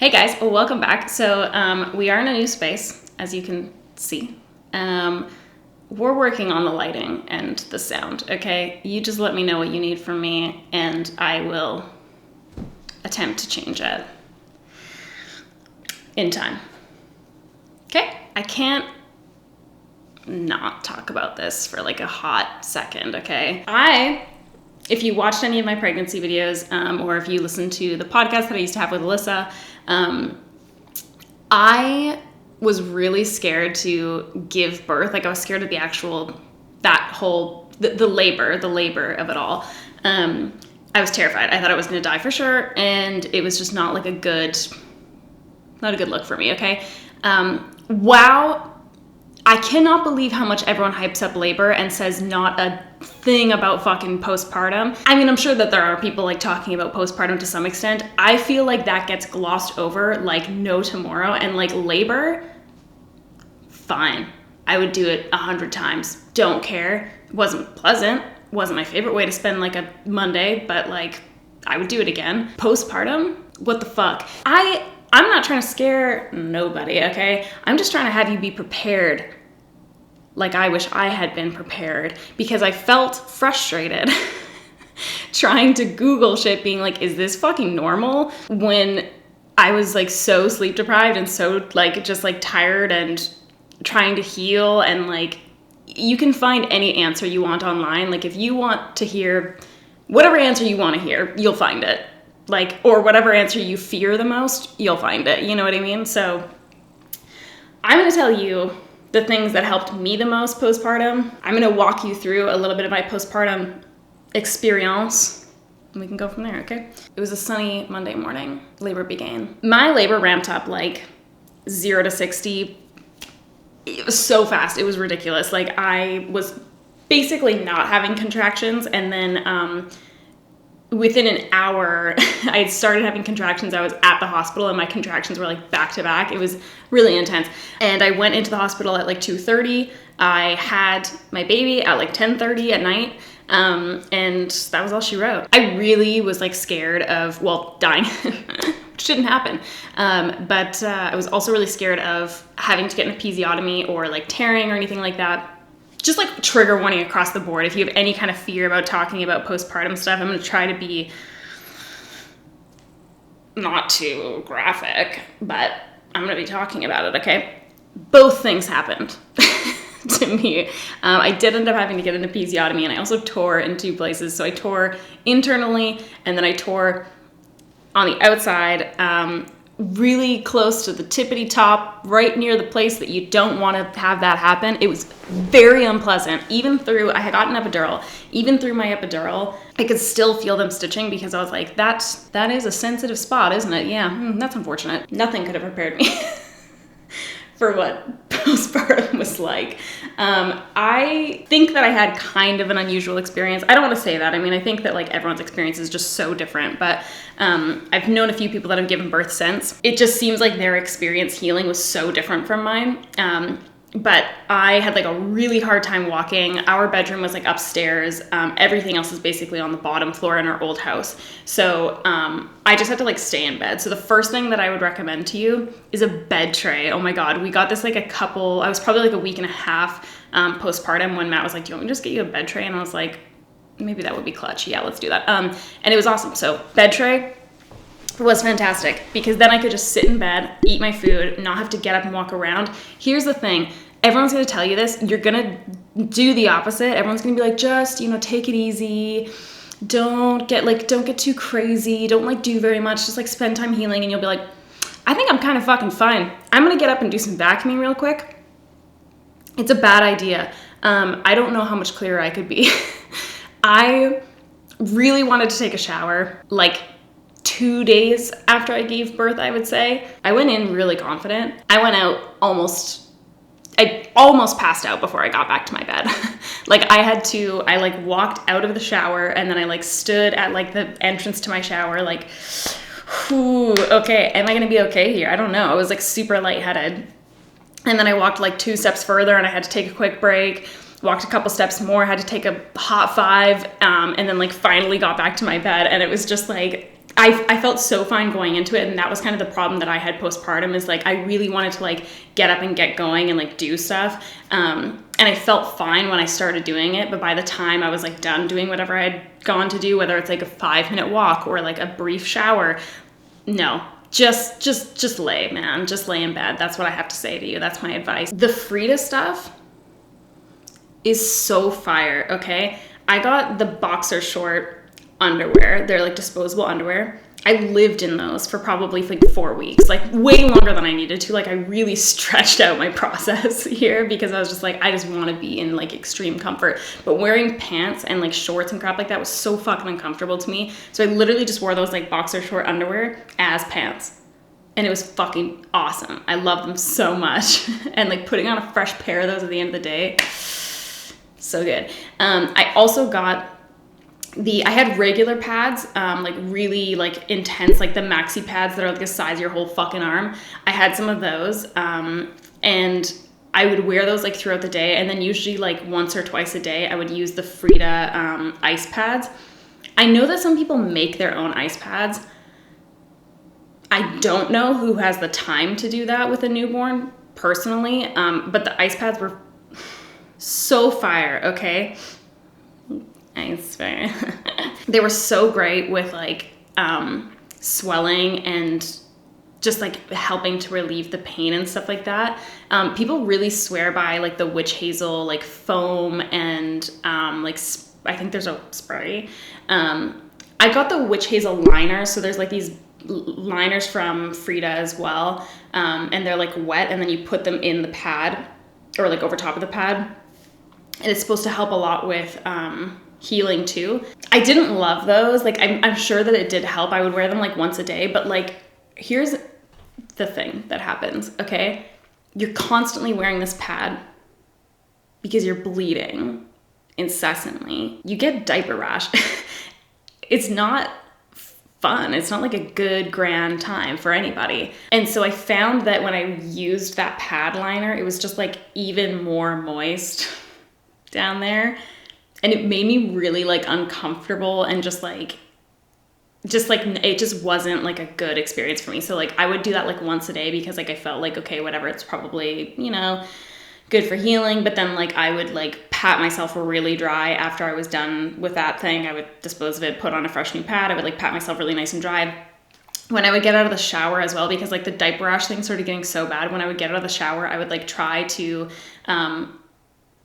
Hey guys, well, welcome back. So we are in a new space, as you can see. We're working on the lighting and the sound, okay? You just let me know what you need from me and I will attempt to change it in time. Okay? I can't not talk about this for like a hot second, okay? If you watched any of my pregnancy videos, or if you listened to the podcast that I used to have with Alyssa, I was really scared to give birth. Like I was scared of the actual, the labor of it all. I was terrified. I thought I was going to die for sure. And it was just not like not a good look for me. Okay. Wow. I cannot believe how much everyone hypes up labor and says not a thing about fucking postpartum. I mean, I'm sure that there are people like talking about postpartum to some extent. I feel like that gets glossed over like no tomorrow. And like labor, fine. I would do it 100 times. Don't care. It wasn't pleasant. Wasn't my favorite way to spend like a Monday, but like I would do it again. Postpartum, what the fuck? I'm not trying to scare nobody, okay? I'm just trying to have you be prepared like I wish I had been prepared, because I felt frustrated trying to Google shit being like, is this fucking normal? When I was like so sleep deprived and so like just like tired and trying to heal, and like you can find any answer you want online. Like if you want to hear whatever answer you want to hear, you'll find it. Like, or whatever answer you fear the most, you'll find it. You know what I mean? So I'm going to tell you the things that helped me the most postpartum. I'm going to walk you through a little bit of my postpartum experience, and we can go from there, okay? It was a sunny Monday morning. Labor began. My labor ramped up like 0 to 60. It was so fast. It was ridiculous. Like I was basically not having contractions, and then within an hour, I had started having contractions. I was at the hospital and my contractions were like back to back. It was really intense. And I went into the hospital at like 2:30. I had my baby at like 10:30 at night. And that was all she wrote. I really was like scared of, well, dying, which didn't happen. But I was also really scared of having to get an episiotomy or like tearing or anything like that. Just like trigger warning across the board. If you have any kind of fear about talking about postpartum stuff, I'm going to try to be not too graphic, but I'm going to be talking about it, okay? Both things happened to me. I did end up having to get an episiotomy, and I also tore in 2 places. So I tore internally, and then I tore on the outside, really close to the tippity top, right near the place that you don't want to have that happen. It was very unpleasant. I had gotten an epidural. Even through my epidural, I could still feel them stitching, because I was like, that is a sensitive spot, isn't it? Yeah, that's unfortunate. Nothing could have prepared me for what postpartum was like. I think that I had kind of an unusual experience. I don't want to say that. I mean, I think that like everyone's experience is just so different, but I've known a few people that have given birth since. It just seems like their experience healing was so different from mine. But I had like a really hard time walking. Our bedroom was like upstairs. Everything else is basically on the bottom floor in our old house. So I just had to like stay in bed. So the first thing that I would recommend to you is a bed tray. Oh my God. We got this like I was probably like a week and a half postpartum when Matt was like, do you want me to just get you a bed tray? And I was like, maybe that would be clutch. Yeah, let's do that. And it was awesome. So bed tray was fantastic, because then I could just sit in bed, eat my food, not have to get up and walk around. Here's the thing. Everyone's going to tell you this. You're going to do the opposite. Everyone's going to be like, just, take it easy. Don't get too crazy. Don't like do very much. Just like spend time healing. And you'll be like, I think I'm kind of fucking fine. I'm going to get up and do some vacuuming real quick. It's a bad idea. I don't know how much clearer I could be. I really wanted to take a shower like 2 days after I gave birth, I would say. I went in really confident. I went out I almost passed out before I got back to my bed. I walked out of the shower, and then I like stood at like the entrance to my shower, like, whew, okay, am I gonna be okay here? I don't know. I was like super lightheaded. And then I walked like 2 steps further, and I had to take a quick break. Walked a couple steps more, had to take a hot 5, and then like finally got back to my bed. And it was just like, I felt so fine going into it, and that was kind of the problem that I had postpartum, is like I really wanted to like get up and get going and like do stuff, and I felt fine when I started doing it, but by the time I was like done doing whatever I had gone to do, whether it's like a 5-minute walk or like a brief shower, no, just lay, man, just lay in bed. That's what I have to say to you. That's my advice. The Frida stuff is so fire. Okay, I got the boxer short underwear. They're like disposable underwear. I lived in those for probably like 4 weeks, like way longer than I needed to. Like I really stretched out my process here because I was just like, I just want to be in like extreme comfort. But wearing pants and like shorts and crap like that was so fucking uncomfortable to me. So I literally just wore those like boxer short underwear as pants. And it was fucking awesome. I love them so much. And like putting on a fresh pair of those at the end of the day, so good. I also got I had regular pads, like really like intense, like the maxi pads that are like the size of your whole fucking arm. I had some of those, and I would wear those like throughout the day. And then usually like once or twice a day, I would use the Frida ice pads. I know that some people make their own ice pads. I don't know who has the time to do that with a newborn personally, but the ice pads were so fire, okay? Ice fire. They were so great with like swelling and just like helping to relieve the pain and stuff like that. People really swear by like the witch hazel like foam and I think there's a spray. I got the witch hazel liners, so there's like these liners from Frida as well, and they're like wet, and then you put them in the pad or like over top of the pad, and it's supposed to help a lot with healing too. I didn't love those. Like I'm sure that it did help. I would wear them like once a day, but like here's the thing that happens, okay? You're constantly wearing this pad because you're bleeding incessantly. You get diaper rash. It's not fun. It's not like a good grand time for anybody. And so I found that when I used that pad liner, it was just like even more moist down there. And it made me really like uncomfortable and just like it just wasn't like a good experience for me. So like I would do that like once a day because like I felt like, okay, whatever, it's probably, you know, good for healing. But then like I would like pat myself really dry after I was done with that thing. I would dispose of it, put on a fresh new pad. I would like pat myself really nice and dry. When I would get out of the shower as well, because like the diaper rash thing started getting so bad, when I would get out of the shower, I would like try to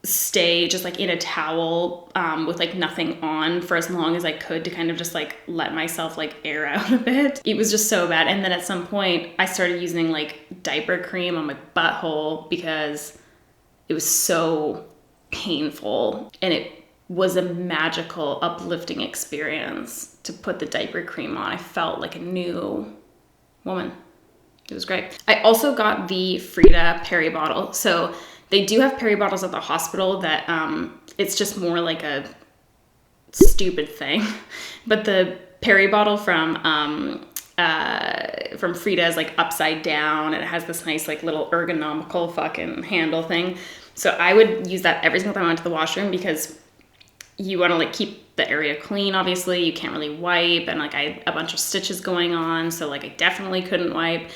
stay just like in a towel with like nothing on for as long as I could to kind of just like let myself like air out a bit. It was just so bad. And then at some point I started using like diaper cream on my butthole because it was so painful, and it was a magical, uplifting experience to put the diaper cream on. I felt like a new woman. It was great. I also got the Frida peri bottle. So they do have peri bottles at the hospital that it's just more like a stupid thing. But the peri bottle from Frida is like upside down, and it has this nice like little ergonomical fucking handle thing. So I would use that every single time I went to the washroom because you want to like keep the area clean. Obviously you can't really wipe, and like I had a bunch of stitches going on, so like I definitely couldn't wipe.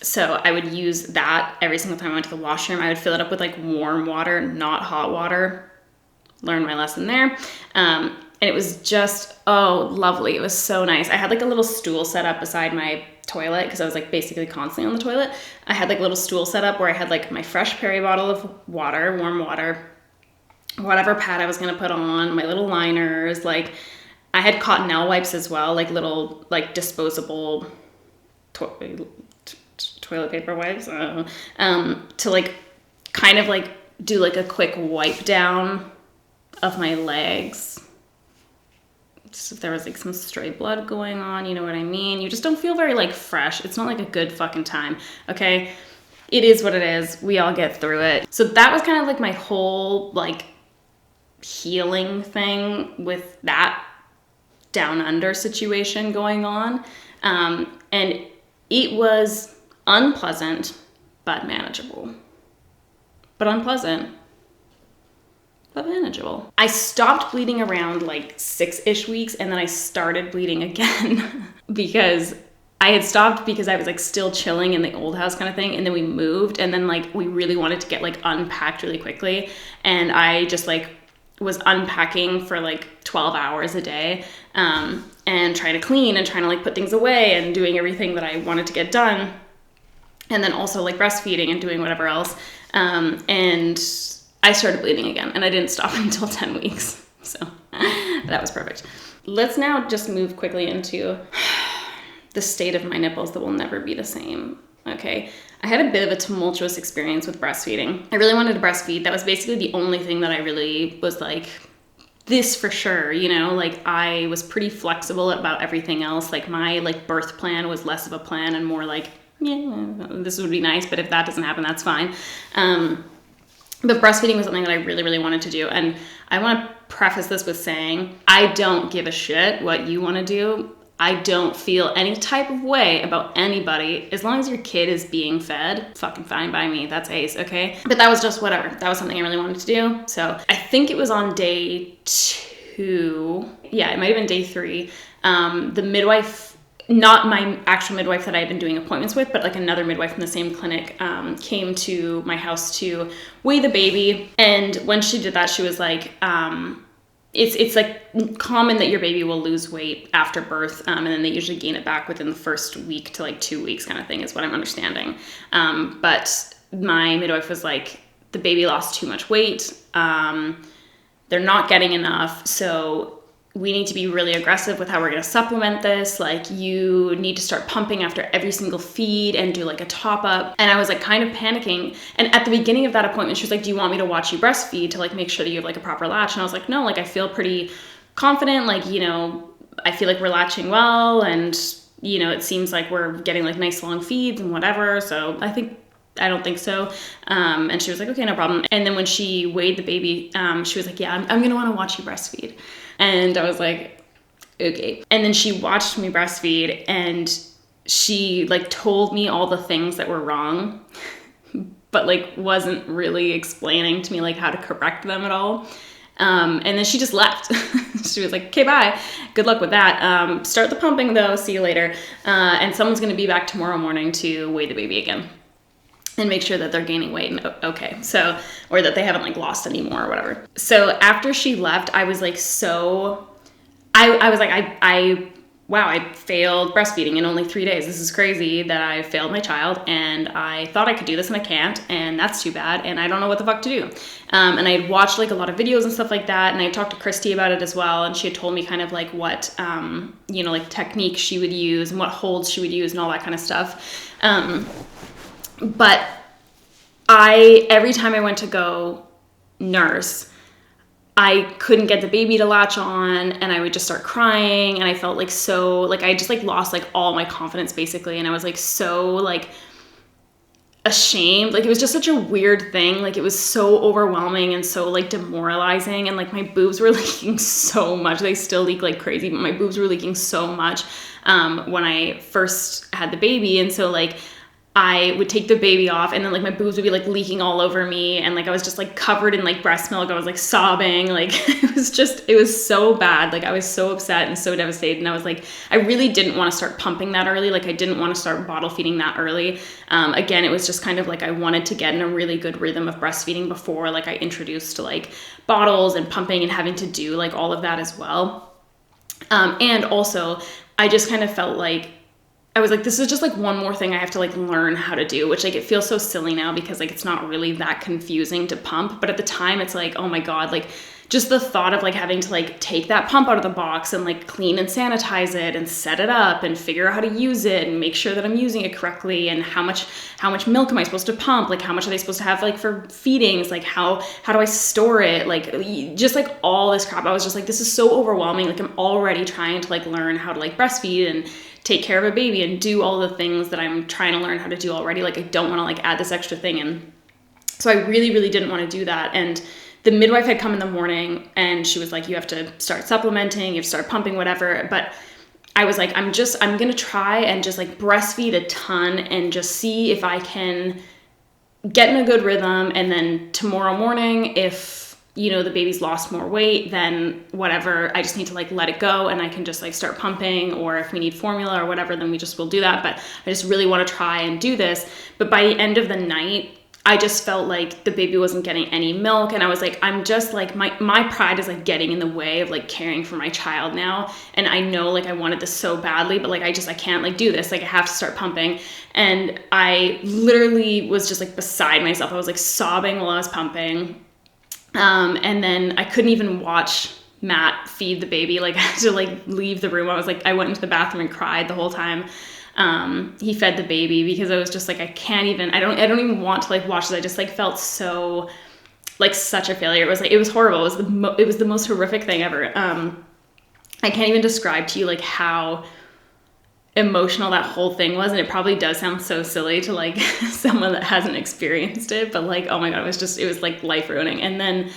So I would use that every single time I went to the washroom. I would fill it up with like warm water, not hot water. Learned my lesson there. And it was just, oh, lovely. It was so nice. I had like a little stool set up beside my toilet because I was like basically constantly on the toilet. I had like a little stool set up where I had like my fresh peri bottle of water, warm water, whatever pad I was going to put on, my little liners. Like I had Cottonelle wipes as well, like little like disposable toilet paper wipes to like kind of like do like a quick wipe down of my legs. Just if there was like some stray blood going on, you know what I mean? You just don't feel very like fresh. It's not like a good fucking time, okay? It is what it is. We all get through it. So that was kind of like my whole like healing thing with that down under situation going on. And it was unpleasant, but manageable. But unpleasant, but manageable. I stopped bleeding around like 6-ish weeks, and then I started bleeding again because I had stopped because I was like still chilling in the old house kind of thing, and then we moved, and then like we really wanted to get like unpacked really quickly, and I just like was unpacking for like 12 hours a day, and trying to clean and trying to like put things away and doing everything that I wanted to get done, and then also like breastfeeding and doing whatever else, and I started bleeding again, and I didn't stop until 10 weeks, so that was perfect. Let's now just move quickly into the state of my nipples that will never be the same. Okay, I had a bit of a tumultuous experience with breastfeeding. I really wanted to breastfeed. That was basically the only thing that I really was like, this for sure, you know, like I was pretty flexible about everything else. Like my like birth plan was less of a plan and more like, yeah, this would be nice, but if that doesn't happen, that's fine. But breastfeeding was something that I really, really wanted to do. And I want to preface this with saying, I don't give a shit what you want to do. I don't feel any type of way about anybody. As long as your kid is being fed, fucking fine by me. That's ace, okay? But that was just whatever. That was something I really wanted to do. So I think it was on day 2. Yeah, it might have been day 3. The midwife, not my actual midwife that I had been doing appointments with, but like another midwife from the same clinic, came to my house to weigh the baby. And when she did that, she was like, it's like common that your baby will lose weight after birth, and then they usually gain it back within the first week to like 2 weeks kind of thing is what I'm understanding. But my midwife was like, the baby lost too much weight. They're not getting enough. So we need to be really aggressive with how we're going to supplement this. Like you need to start pumping after every single feed and do like a top up. And I was like kind of panicking. And at the beginning of that appointment, she was like, do you want me to watch you breastfeed to like make sure that you have like a proper latch? And I was like, no, like I feel pretty confident. Like, you know, I feel like we're latching well. And, you know, it seems like we're getting like nice long feeds and whatever. So I don't think so. And she was like, okay, no problem. And then when she weighed the baby, she was like, yeah, I'm going to want to watch you breastfeed. And I was like, okay. And then she watched me breastfeed and she like told me all the things that were wrong, but like wasn't really explaining to me like how to correct them at all. And then she just left. She was like, okay, bye. Good luck with that. Start the pumping though. See you later. And someone's going to be back tomorrow morning to weigh the baby again and make sure that they're gaining weight and okay. So, or that they haven't like lost any more or whatever. So after she left, I was like, I was like, wow, I failed breastfeeding in only 3 days. This is crazy that I failed my child, and I thought I could do this and I can't, and that's too bad, and I don't know what the fuck to do. And I had watched like a lot of videos and stuff like that, and I talked to Christy about it as well, and she had told me kind of like what, you know, like techniques she would use and what holds she would use and all that kind of stuff. But every time I went to go nurse, I couldn't get the baby to latch on, and I would just start crying, and I felt like so, like I just like lost like all my confidence basically, and I was like so like ashamed. Like it was just such a weird thing. Like it was so overwhelming and so like demoralizing, and like my boobs were leaking so much. They still leak like crazy, but my boobs were leaking so much when I first had the baby, and so like I would take the baby off, and then like my boobs would be like leaking all over me, and like I was just like covered in like breast milk. I was like sobbing, like it was so bad. Like I was so upset and so devastated, and I was like, I really didn't want to start pumping that early. Like I didn't want to start bottle feeding that early. Again, it was just kind of like I wanted to get in a really good rhythm of breastfeeding before like I introduced to like bottles and pumping and having to do like all of that as well. And also I just kind of felt like I was like, this is just like one more thing I have to like learn how to do, which like it feels so silly now because like it's not really that confusing to pump. But at the time it's like, oh my God, like just the thought of like having to like take that pump out of the box and like clean and sanitize it and set it up and figure out how to use it and make sure that I'm using it correctly, and how much milk am I supposed to pump? Like how much are they supposed to have like for feedings? Like how do I store it? Like just like all this crap. I was just like, this is so overwhelming. Like I'm already trying to like learn how to like breastfeed and take care of a baby and do all the things that I'm trying to learn how to do already. Like I don't want to like add this extra thing in. So I really, really didn't want to do that. And the midwife had come in the morning and she was like, you have to start supplementing, you have to start pumping, whatever. But I was like, I'm going to try and just like breastfeed a ton and just see if I can get in a good rhythm. And then tomorrow morning, if you know, the baby's lost more weight, then whatever, I just need to like let it go and I can just like start pumping, or if we need formula or whatever, then we just will do that. But I just really want to try and do this. But by the end of the night, I just felt like the baby wasn't getting any milk. And I was like, I'm just like, my pride is like getting in the way of like caring for my child now. And I know like I wanted this so badly, but like, I can't like do this. Like I have to start pumping. And I literally was just like beside myself. I was like sobbing while I was pumping. And then I couldn't even watch Matt feed the baby. Like I had to like leave the room. I went into the bathroom and cried the whole time. He fed the baby, because I was just like, I don't even want to like watch this. I just like felt so like such a failure. It was horrible. It was the most horrific thing ever. I can't even describe to you like how emotional that whole thing was. And it probably does sound so silly to like someone that hasn't experienced it, but like, oh my God, it was like life ruining. And then,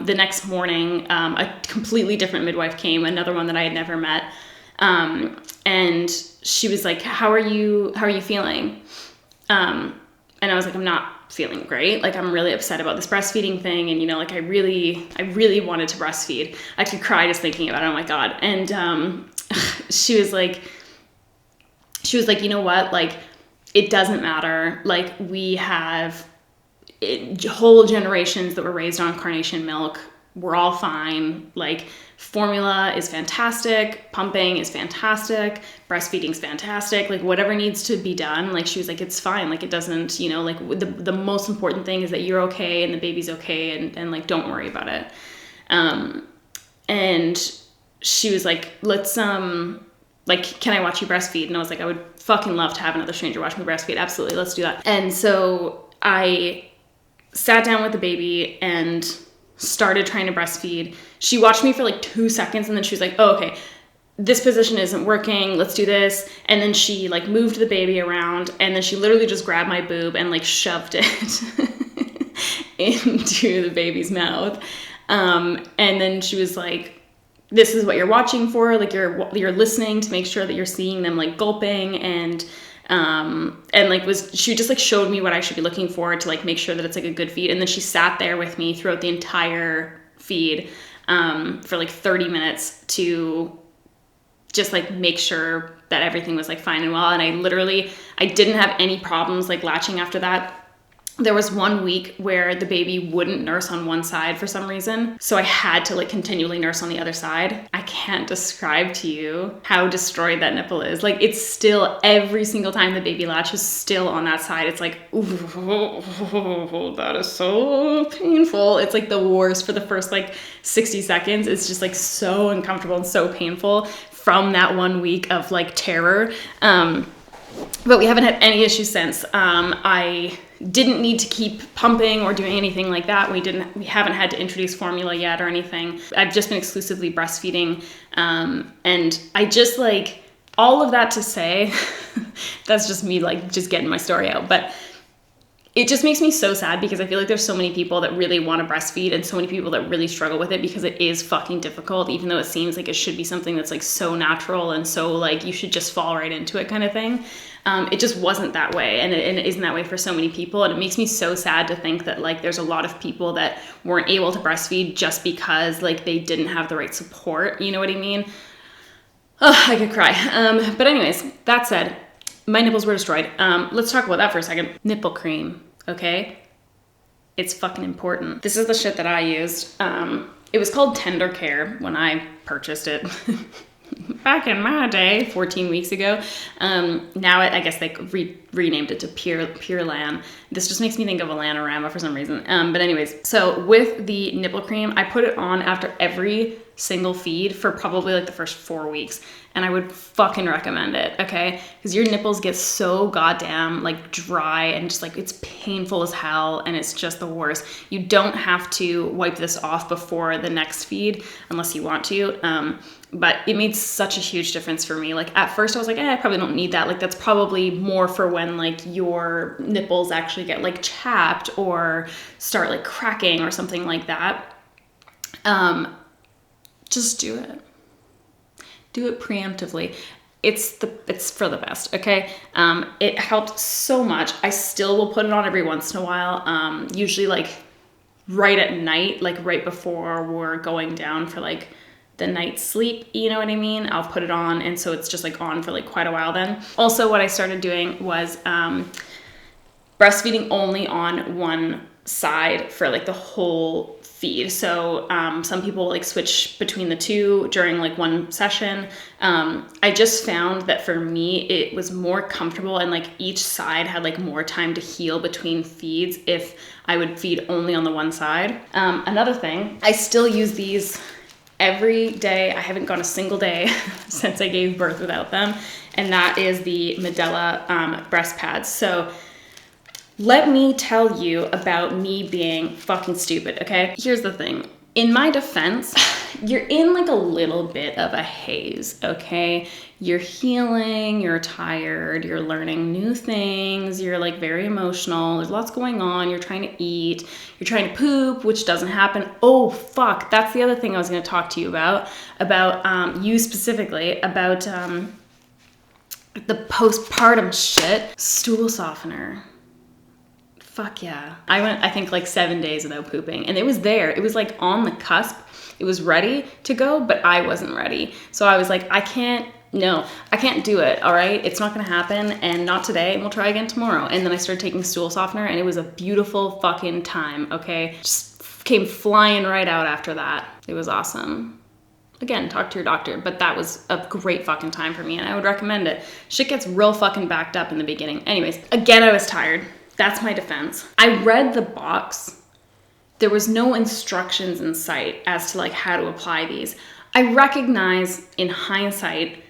the next morning, a completely different midwife came, another one that I had never met. And she was like, how are you feeling? And I was like, I'm not feeling great. Like, I'm really upset about this breastfeeding thing. And, you know, like I really wanted to breastfeed. I could cry just thinking about it. Oh my God. And, she was like, you know what? Like, it doesn't matter. Like, we have whole generations that were raised on carnation milk. We're all fine. Like, formula is fantastic. Pumping is fantastic. Breastfeeding's fantastic. Like, whatever needs to be done. Like, she was like, it's fine. Like, it doesn't, you know, like the most important thing is that you're okay and the baby's okay, and like, don't worry about it. And she was like, let's, like, can I watch you breastfeed? And I was like, I would fucking love to have another stranger watch me breastfeed. Absolutely. Let's do that. And so I sat down with the baby and started trying to breastfeed. She watched me for like 2 seconds, and then she was like, oh, okay, this position isn't working. Let's do this. And then she like moved the baby around, and then she literally just grabbed my boob and like shoved it into the baby's mouth. And then she was like, this is what you're watching for. Like, you're listening to make sure that you're seeing them like gulping, and like she just like showed me what I should be looking for to like make sure that it's like a good feed. And then she sat there with me throughout the entire feed, for like 30 minutes to just like make sure that everything was like fine and well. And I didn't have any problems like latching after that. There was 1 week where the baby wouldn't nurse on one side for some reason. So I had to like continually nurse on the other side. I can't describe to you how destroyed that nipple is. Like, it's still, every single time the baby latches, still on that side. It's like, ooh, that is so painful. It's like the worst for the first like 60 seconds. It's just like so uncomfortable and so painful from that 1 week of like terror. But we haven't had any issues since. I didn't need to keep pumping or doing anything like that. We haven't had to introduce formula yet or anything. I've just been exclusively breastfeeding. And I just like, all of that to say, that's just me like just getting my story out. But it just makes me so sad, because I feel like there's so many people that really want to breastfeed, and so many people that really struggle with it, because it is fucking difficult, even though it seems like it should be something that's like so natural and so like you should just fall right into it kind of thing. It just wasn't that way, and it isn't that way for so many people. And it makes me so sad to think that like there's a lot of people that weren't able to breastfeed just because like they didn't have the right support. You know what I mean? Oh, I could cry. But anyways, that said, my nipples were destroyed. Let's talk about that for a second. Nipple cream, okay? It's fucking important. This is the shit that I used. It was called Tender Care when I purchased it. Back in my day, 14 weeks ago. Now I guess they renamed it to purelan. This just makes me think of allanarama for some reason. But anyways, so with the nipple cream, I put it on after every single feed for probably like the first 4 weeks. And I would fucking recommend it, okay? Because your nipples get so goddamn like dry and just like it's painful as hell, and it's just the worst. You don't have to wipe this off before the next feed unless you want to. But it made such a huge difference for me. Like at first I was like, I probably don't need that. Like that's probably more for when like your nipples actually get like chapped or start like cracking or something like that. Just do it. Do it preemptively. It's for the best, okay? It helped so much. I still will put it on every once in a while. Usually like right at night, like right before we're going down for like the night's sleep, you know what I mean? I'll put it on, and so it's just like on for like quite a while then. Also, what I started doing was breastfeeding only on one side for like the whole feed. So some people like switch between the two during like one session. I just found that for me, it was more comfortable, and like each side had like more time to heal between feeds if I would feed only on the one side. Another thing, I still use these every day. I haven't gone a single day since I gave birth without them. And that is the Medela breast pads. So let me tell you about me being fucking stupid, okay? Here's the thing. In my defense, you're in like a little bit of a haze, okay? You're healing, you're tired, you're learning new things, you're like very emotional, there's lots going on, you're trying to eat, you're trying to poop, which doesn't happen. Oh, fuck, that's the other thing I was gonna talk to you about you specifically, about the postpartum shit. Stool softener. Fuck yeah. I went, I think, like 7 days without pooping, and it was there. It was like on the cusp. It was ready to go, but I wasn't ready. So I was like, I can't do it, all right? It's not gonna happen, and not today, and we'll try again tomorrow. And then I started taking stool softener, and it was a beautiful fucking time, okay? Just came flying right out after that. It was awesome. Again, talk to your doctor, but that was a great fucking time for me, and I would recommend it. Shit gets real fucking backed up in the beginning. Anyways, again, I was tired. That's my defense. I read the box. There was no instructions in sight as to like how to apply these. I recognize in hindsight,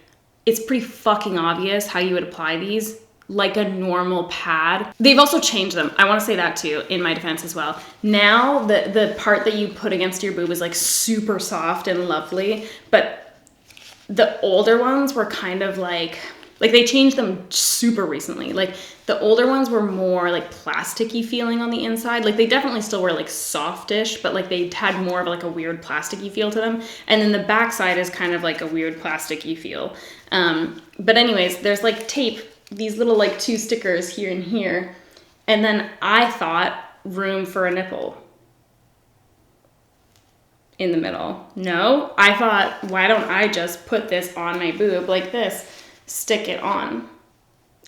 it's pretty fucking obvious how you would apply these like a normal pad. They've also changed them. I want to say that too, in my defense as well. Now the part that you put against your boob is like super soft and lovely, but the older ones were kind of like they changed them super recently. Like the older ones were more like plasticky feeling on the inside. Like they definitely still were like softish, but like they had more of like a weird plasticky feel to them. And then the backside is kind of like a weird plasticky feel. But anyways, there's like tape, these little like 2 stickers here and here. And then I thought room for a nipple in the middle. No, I thought, why don't I just put this on my boob like this? Stick it on,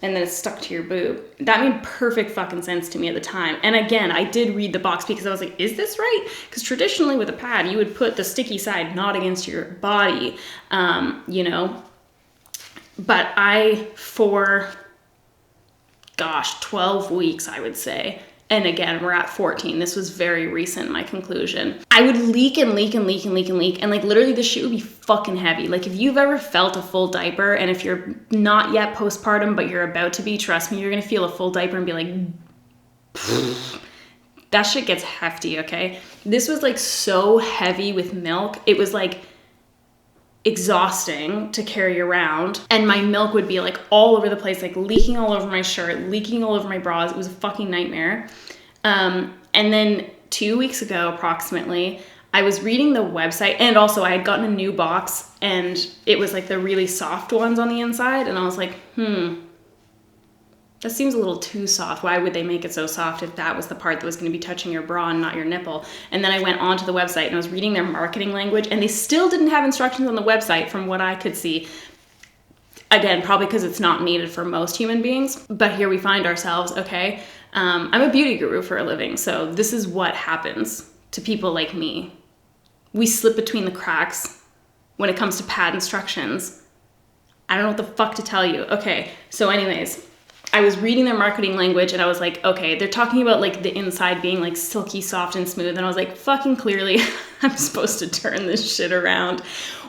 and then it's stuck to your boob. That made perfect fucking sense to me at the time. And again, I did read the box because I was like, is this right? Because traditionally with a pad, you would put the sticky side not against your body, you know? But for 12 weeks, I would say. And again, we're at 14. This was very recent, my conclusion. I would leak and leak and leak and leak and leak. And like literally the shit would be fucking heavy. Like if you've ever felt a full diaper, and if you're not yet postpartum, but you're about to be, trust me, you're gonna feel a full diaper and be like, that shit gets hefty, okay? This was like so heavy with milk. It was like exhausting to carry around, and my milk would be like all over the place, like leaking all over my shirt, leaking all over my bras. It was a fucking nightmare. And then 2 weeks ago approximately, I was reading the website, and also I had gotten a new box, and it was like the really soft ones on the inside, and I was like, that seems a little too soft. Why would they make it so soft if that was the part that was going to be touching your bra and not your nipple? And then I went onto the website and I was reading their marketing language, and they still didn't have instructions on the website from what I could see. Again, probably because it's not needed for most human beings. But here we find ourselves, okay? I'm a beauty guru for a living, so this is what happens to people like me. We slip between the cracks when it comes to pad instructions. I don't know what the fuck to tell you. Okay, so anyways, I was reading their marketing language, and I was like, okay, they're talking about like the inside being like silky, soft, and smooth. And I was like, fucking clearly, I'm supposed to turn this shit around.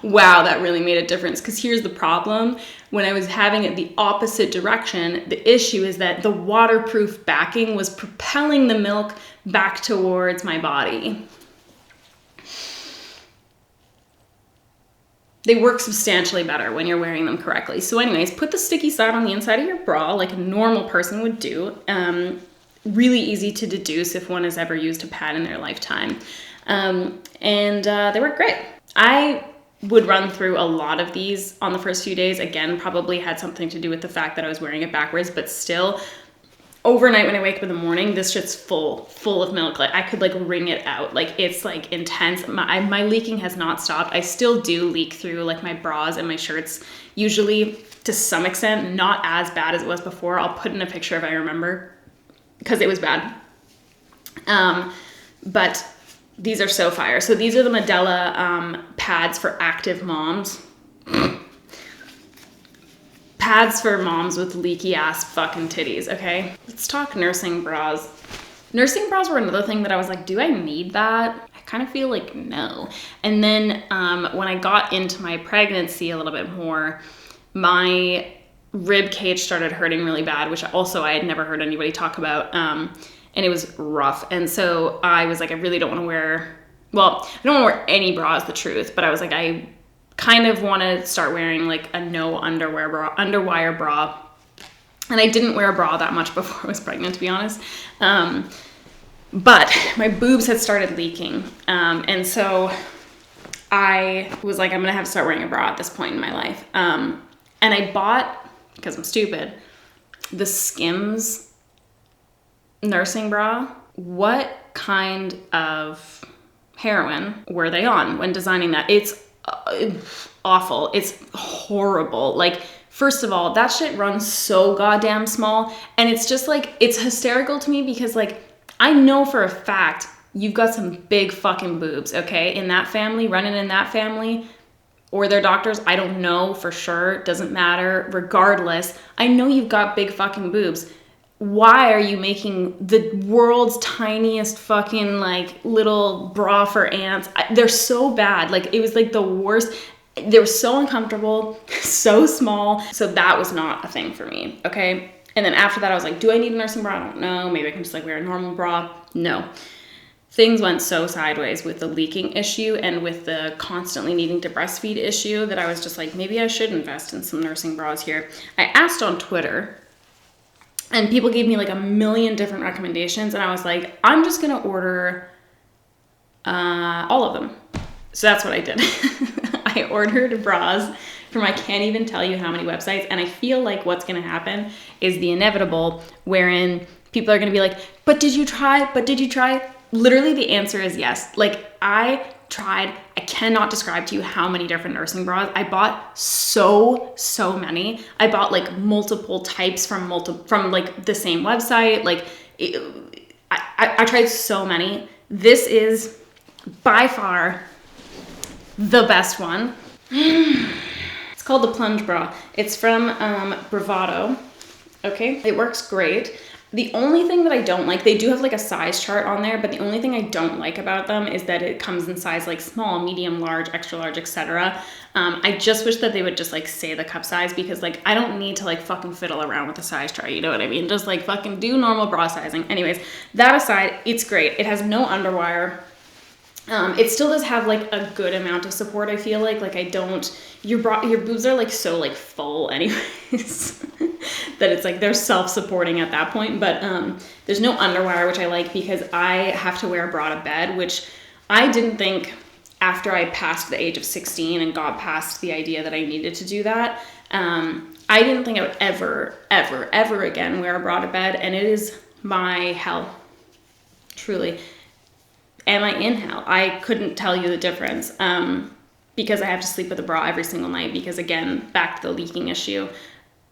Wow, that really made a difference. Because here's the problem. When I was having it the opposite direction, the issue is that the waterproof backing was propelling the milk back towards my body. They work substantially better when you're wearing them correctly. So anyways, put the sticky side on the inside of your bra like a normal person would do. Really easy to deduce if one has ever used a pad in their lifetime. And they work great. I would run through a lot of these on the first few days. Again, probably had something to do with the fact that I was wearing it backwards, but still, overnight when I wake up in the morning, this shit's full of milk. Like I could like wring it out. Like it's like intense. My leaking has not stopped. I still do leak through like my bras and my shirts, usually to some extent, not as bad as it was before. I'll put in a picture if I remember, because it was bad. But these are so fire. So these are the Medela pads for active moms. Pads for moms with leaky ass fucking titties, okay? Let's talk nursing bras. Nursing bras were another thing that I was like, do I need that? I kind of feel like no. And then when I got into my pregnancy a little bit more, my rib cage started hurting really bad, which also I had never heard anybody talk about. And it was rough. And so I was like, I really don't want to wear, well, I don't want to wear any bra is the truth, but I was like, I kind of want to start wearing like a no underwire bra. And I didn't wear a bra that much before I was pregnant, to be honest. But my boobs had started leaking. And so I was like, I'm going to have to start wearing a bra at this point in my life. And I bought, because I'm stupid, the Skims nursing bra. What kind of heroin were they on when designing that? It's awful. It's horrible. Like, first of all, that shit runs so goddamn small. And it's just like, it's hysterical to me because like, I know for a fact you've got some big fucking boobs, okay? In that family, running in that family, or their doctors, I don't know for sure. Doesn't matter. Regardless, I know you've got big fucking boobs. Why are you making the world's tiniest fucking like little bra for ants? They're so bad. Like it was like the worst. They were so uncomfortable, so small. So that was not a thing for me, okay? And then after that, I was like, do I need a nursing bra? I don't know. Maybe I can just like wear a normal bra. No. Things went so sideways with the leaking issue and with the constantly needing to breastfeed issue that I was just like, maybe I should invest in some nursing bras here. I asked on Twitter, and people gave me like a million different recommendations. And I was like, I'm just going to order all of them. So that's what I did. I ordered bras from I can't even tell you how many websites. And I feel like what's going to happen is the inevitable wherein people are going to be like, but did you try? But did you try? Literally the answer is yes. Like I tried. I cannot describe to you how many different nursing bras. I bought so many. I bought like multiple types from like the same website. Like I tried so many. This is by far the best one. It's called the Plunge bra. It's from Bravado. Okay, it works great. The only thing that I don't like, they do have like a size chart on there, but the only thing I don't like about them is that it comes in size like small, medium, large, extra large, etc. I just wish that they would just like say the cup size because like I don't need to like fucking fiddle around with the size chart, you know what I mean? Just like fucking do normal bra sizing. Anyways, that aside, it's great. It has no underwire. It still does have like a good amount of support. I feel like I don't, your boobs are like so like full anyways that it's like they're self-supporting at that point. But there's no underwire, which I like because I have to wear a bra to bed, which I didn't think after I passed the age of 16 and got past the idea that I needed to do that. I didn't think I would ever again wear a bra to bed, and it is my hell, truly. Am I in hell? I couldn't tell you the difference because I have to sleep with a bra every single night because, again, back to the leaking issue,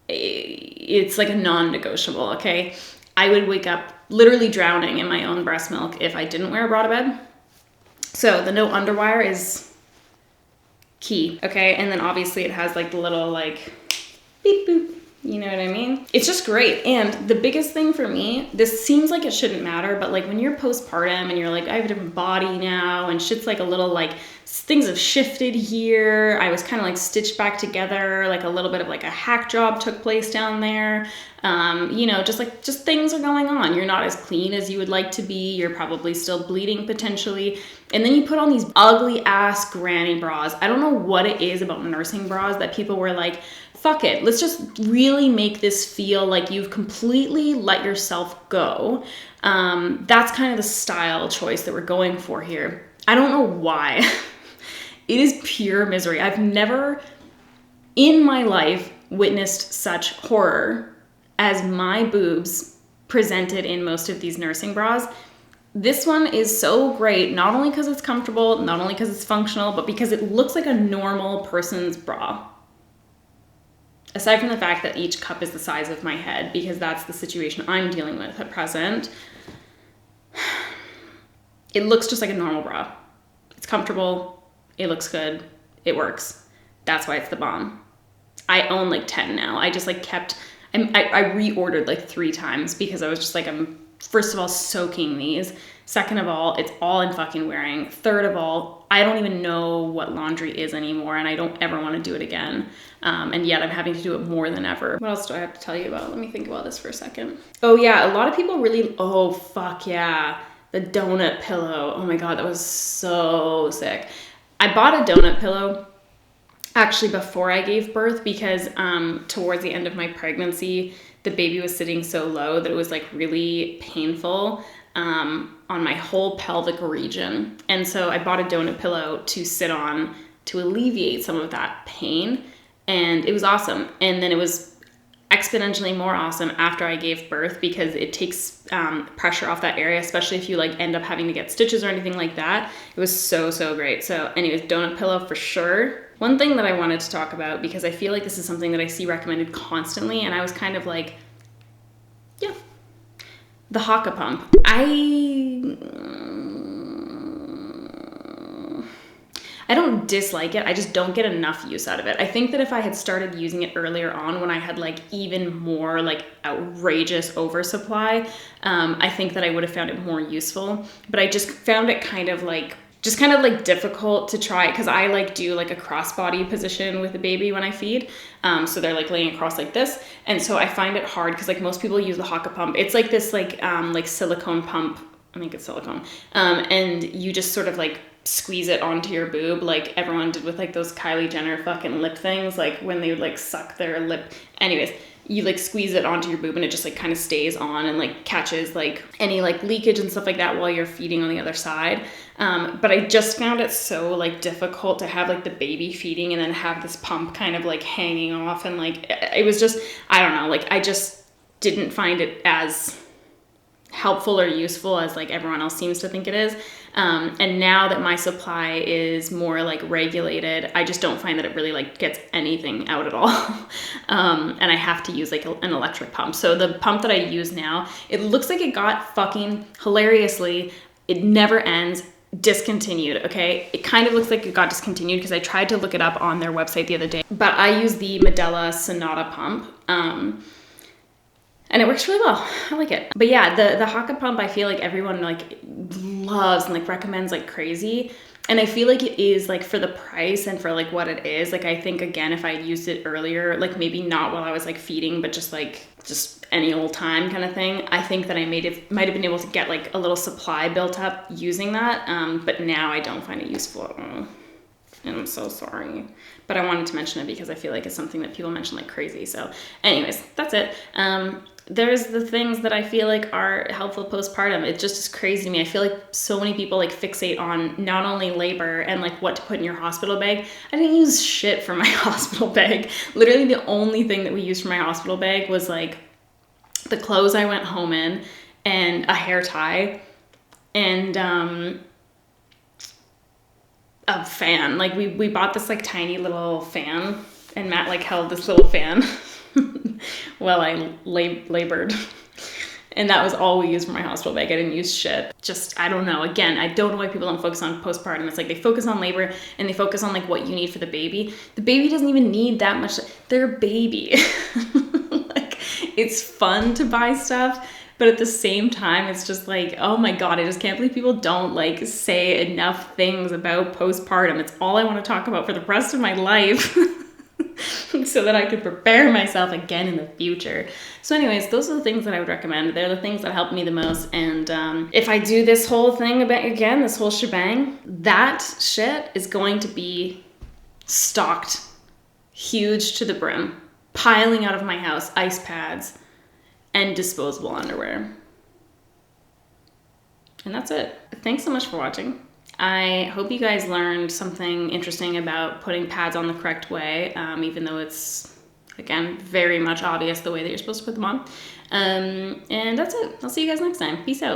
it's like a non-negotiable, okay? I would wake up literally drowning in my own breast milk if I didn't wear a bra to bed. So the no underwire is key, okay? And then obviously it has like the little like beep boop. You know what I mean? It's just great. And the biggest thing for me, this seems like it shouldn't matter, but like when you're postpartum and you're like, I have a different body now and shit's like a little like, things have shifted here. I was kind of like stitched back together, like a little bit of like a hack job took place down there. You know, just things are going on. You're not as clean as you would like to be. You're probably still bleeding potentially. And then you put on these ugly ass granny bras. I don't know what it is about nursing bras that people were like, fuck it, let's just really make this feel like you've completely let yourself go. That's kind of the style choice that we're going for here. I don't know why. It is pure misery. I've never in my life witnessed such horror as my boobs presented in most of these nursing bras. This one is so great, not only because it's comfortable, not only because it's functional, but because it looks like a normal person's bra. Aside from the fact that each cup is the size of my head, because that's the situation I'm dealing with at present, it looks just like a normal bra. It's comfortable, it looks good, it works. That's why it's the bomb. I own like 10 now. I just like I reordered like 3 times because I was just like, I'm first of all soaking these. Second of all, it's all I'm fucking wearing. Third of all, I don't even know what laundry is anymore, and I don't ever want to do it again. And yet I'm having to do it more than ever. What else do I have to tell you about? Let me think about this for a second. Oh yeah, a lot of people really, oh fuck yeah, the donut pillow. Oh my God, that was so sick. I bought a donut pillow actually before I gave birth because towards the end of my pregnancy, the baby was sitting so low that it was like really painful on my whole pelvic region. And so I bought a donut pillow to sit on to alleviate some of that pain. And it was awesome. And then it was exponentially more awesome after I gave birth because it takes pressure off that area, especially if you like end up having to get stitches or anything like that. It was so, so great. So anyways, donut pillow for sure. One thing that I wanted to talk about, because I feel like this is something that I see recommended constantly, and I was kind of like, yeah, the Haka pump. I don't dislike it. I just don't get enough use out of it. I think that if I had started using it earlier on when I had like even more like outrageous oversupply, I think that I would have found it more useful. But I just found it kind of like difficult to try because I like do like a crossbody position with the baby when I feed. So they're like laying across like this. And so I find it hard because like most people use the Haka pump. It's like this like silicone pump. I think it's silicone. And you just sort of like squeeze it onto your boob like everyone did with like those Kylie Jenner fucking lip things, like when they would like suck their lip. Anyways, you like squeeze it onto your boob and it just like kind of stays on and like catches like any like leakage and stuff like that while you're feeding on the other side. But I just found it so like difficult to have like the baby feeding and then have this pump kind of like hanging off, and like it was just, I don't know, like I just didn't find it as helpful or useful as like everyone else seems to think it is. And now that my supply is more like regulated, I just don't find that it really like gets anything out at all. And I have to use like an electric pump. So the pump that I use now, it looks like it got fucking hilariously, it never ends, discontinued. Okay, it kind of looks like it got discontinued because I tried to look it up on their website the other day, but I use the Medela Sonata pump. And it works really well. I like it. But yeah, the Haka pump, I feel like everyone like loves and like recommends like crazy. And I feel like it is like for the price and for like what it is. Like I think again, if I had used it earlier, like maybe not while I was like feeding, but just any old time kind of thing, I think that I might have been able to get like a little supply built up using that. But now I don't find it useful at all. And I'm so sorry. But I wanted to mention it because I feel like it's something that people mention like crazy. So anyways, that's it. There's the things that I feel like are helpful postpartum. It just is crazy to me. I feel like so many people like fixate on not only labor and like what to put in your hospital bag. I didn't use shit for my hospital bag. Literally the only thing that we used for my hospital bag was like the clothes I went home in and a hair tie and a fan. Like we bought this like tiny little fan and Matt like held this little fan while I labored. And that was all we used for my hospital bag. I didn't use shit. Just, I don't know. Again, I don't know why people don't focus on postpartum. It's like they focus on labor and they focus on like what you need for the baby. The baby doesn't even need that much. They're a baby. Like, it's fun to buy stuff, but at the same time, it's just like, oh my God, I just can't believe people don't like say enough things about postpartum. It's all I want to talk about for the rest of my life. So that I could prepare myself again in the future. So anyways, those are the things that I would recommend. They're the things that help me the most. And if I do this whole thing again, this whole shebang, that shit is going to be stocked huge to the brim, piling out of my house, ice pads and disposable underwear. And that's it. Thanks so much for watching. I hope you guys learned something interesting about putting pads on the correct way, even though it's Again, very much obvious the way that you're supposed to put them on. And that's it. I'll see you guys next time. Peace out.